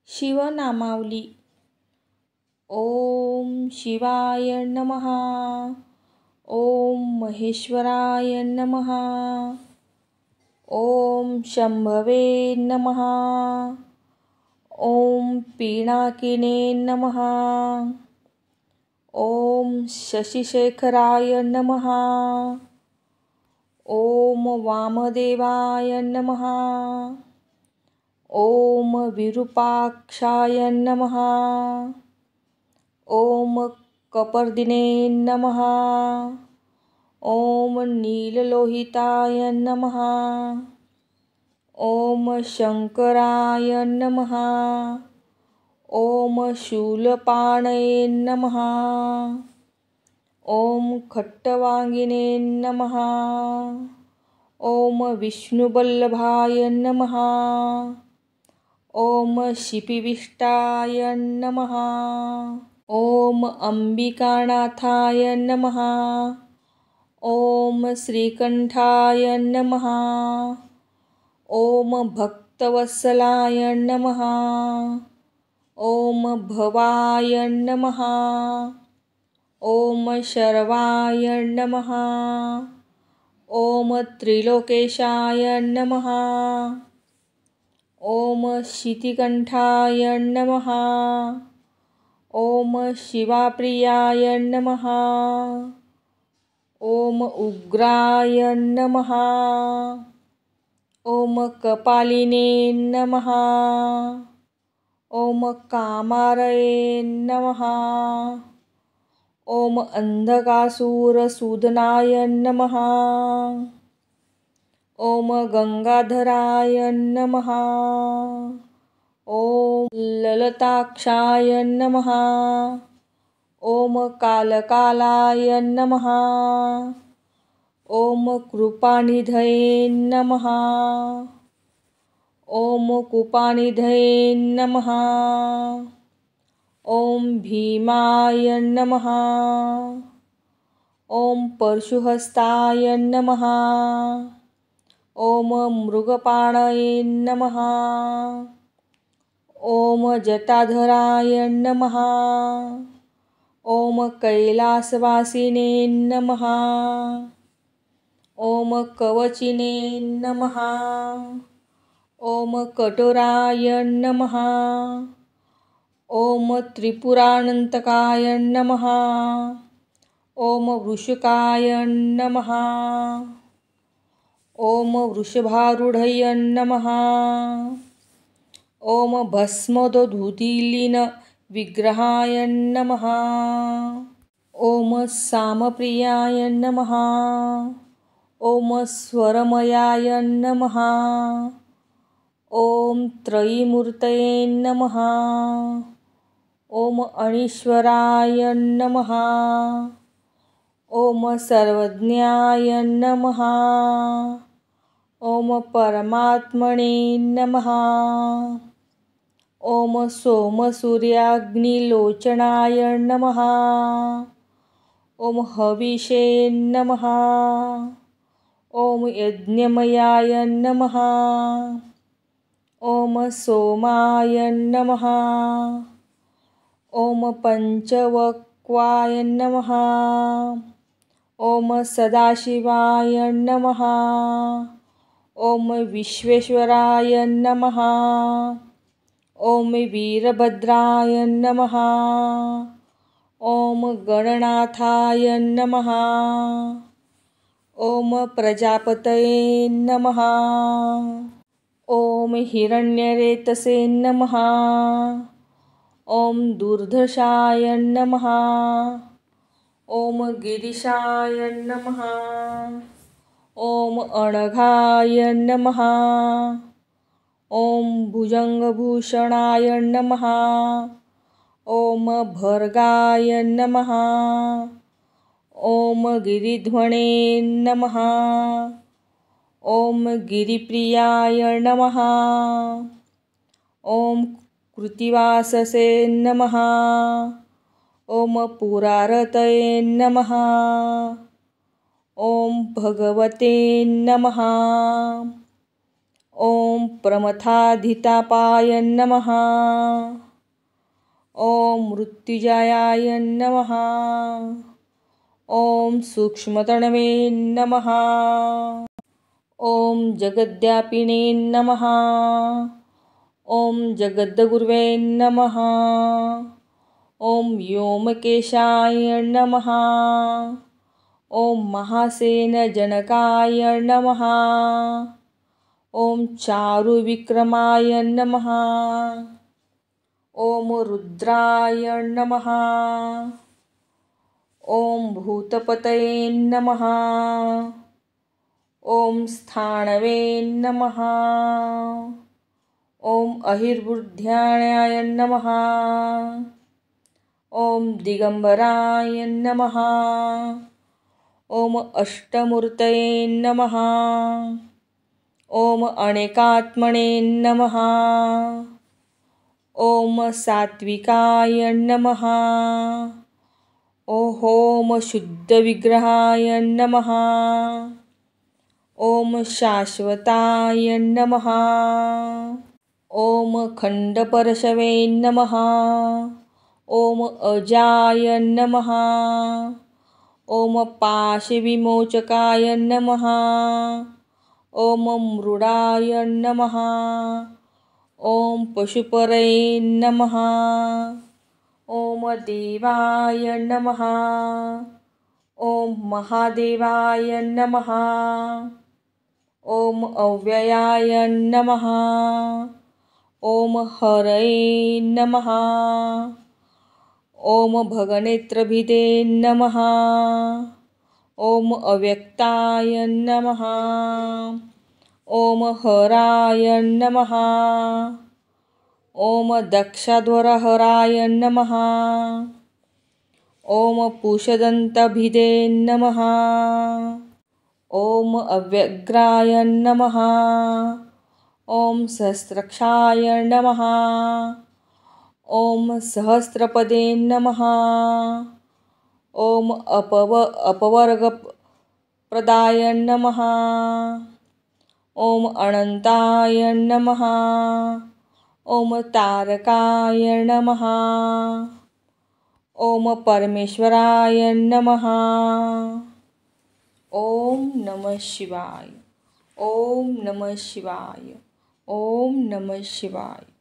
शिवनामावली। ओम शिवाय नमः। ओम महेश्वराय नमः। ओम शंभवे नमः। ओम पिनाकिने नमः। ओम शशिशेखराय नमः। ओम वामदेवाय नमः। ओम विरूपाक्षाय नमः। ओम कपर्दिने नमः। ओम नीललोहिताय नमः। ओम शंकराय नमः। ओम शूलपाणये नमः। ओम खट्टवांगिने नमः। ओम विष्णुवल्लभाय नमः। ओम शिपिविष्टाय नमः। ओम अंबिकानाथाय नमः। ओम श्रीकंठाय नमः। ओम भक्तवत्सलाय नमः। ओम भवाय नमः। ओम शर्वाय नमः। ओम त्रिलोकेशाय नमः। ओम शितिकंठाय नमः। ओम शिवाप्रियाय नमः। ओम उग्राय नमः। ओम कपालिने नमः। ओम कामारये नमः। ओम अंधकासुरसूदनाय नमः। ओम गंगाधराय नमः। ओम ललताक्षाय नमः। ओम कालकालाय नमः। ओम कृपानिधये नमः। ओम कुपानिधये नमः। ओम भीमाय नमः। ओम परशुहस्ताय नमः। ओम मृगपाणये नमः। ओम जटाधराय नमः। ओम कैलासवासिने नमः। ओम कवचिने नमः। ओम कठोराय नमः। ओम त्रिपुरानंतकाय नमः। ओम वृषकाय नमः। ओम वृषभारूढय नमः। ओम भस्मोदधूतिलीन विग्रहाय नमः। ओम सामप्रियाय नमः। ओम स्वरमयाय नमः। ओम त्रयीमूर्तये नमः। ओम अनीश्वराय नमः। ओम सर्वज्ञाय नमः। ओम परमात्मने नमः। ओम सोमसूर्याग्निलोचनाय नमः। ओम हविषे नमः। ओम यज्ञमयाय नमः। ओम सोमाय नमः। ओम पंचवक्वाय नमः। ओम सदाशिवाय नमः। ओम विश्वेश्वराय नमः। ओम वीरभद्राय नमः। ओम गणनाथाय नमः। ओम प्रजापतये नमः। ओम हिरण्यरेतसे नमः। ओम दुर्धर्षाय नमः। ओम गिरीशाय नमः। ओम अनघाय नमः। ओम भुजंगभूषणाय नमः। ओम भर्गाय नमः। ओम गिरिध्वने नमः। ओम गिरिप्रियाय नमः। ओम कृत्तिवाससे नमः। ओम पुरारतये नमः। ओम भगवते नमः। ॐ प्रमथाधितापाय नमः। ॐ मृत्युंजयाय नमः। ॐ सूक्ष्मतनवे नमः। ॐ जगद्व्यापिने नमः। ॐ जगद्गुरवे नमः। ॐ व्योमकेशाय नमः। ॐ महासेनजनकाय नमः। ॐ चारुविक्रमाय नमः। ॐ रुद्राय नमः। ॐ भूतपतये नमः। ॐ स्थाणवे नमः। ॐ अहिर्बुद्ध्याय नमः। ॐ दिगंबराय नमः। ॐ अष्टमूर्तये नमः। ॐ अनेकात्मने नमः। ॐ सात्विकाय नमः। ॐ शुद्धविग्रहाय नमः। ॐ शाश्वताय नमः। ॐ खण्डपरशवे नमः। ॐ अजाय नमः। ॐ पाशविमोचकाय नमः। ॐ मृडाय नमः। ॐ पशुपरये नमः। ॐ देवाय नमः। ॐ महादेवाय नमः। ॐ अव्ययाय नमः। ॐ हरये नमः। ॐ भगनेत्रभिदे नमः। ॐ अव्यक्ताय नमः। ॐ हराय नमः। ॐ दक्षाध्वरहराय नमः। ॐ पूषदन्तभिदे नमः। ॐ अव्यग्राय नमः। ॐ सहस्रक्षाय नमः। ॐ सहस्रपदे नमः। ॐ अपवर्गप्रदाय नमः। ॐ अनन्ताय नमः। ॐ तारकाय नमः। ॐ परमेश्वराय नमः। ॐ नमः शिवाय। ॐ नमः शिवाय। ॐ नमः शिवाय।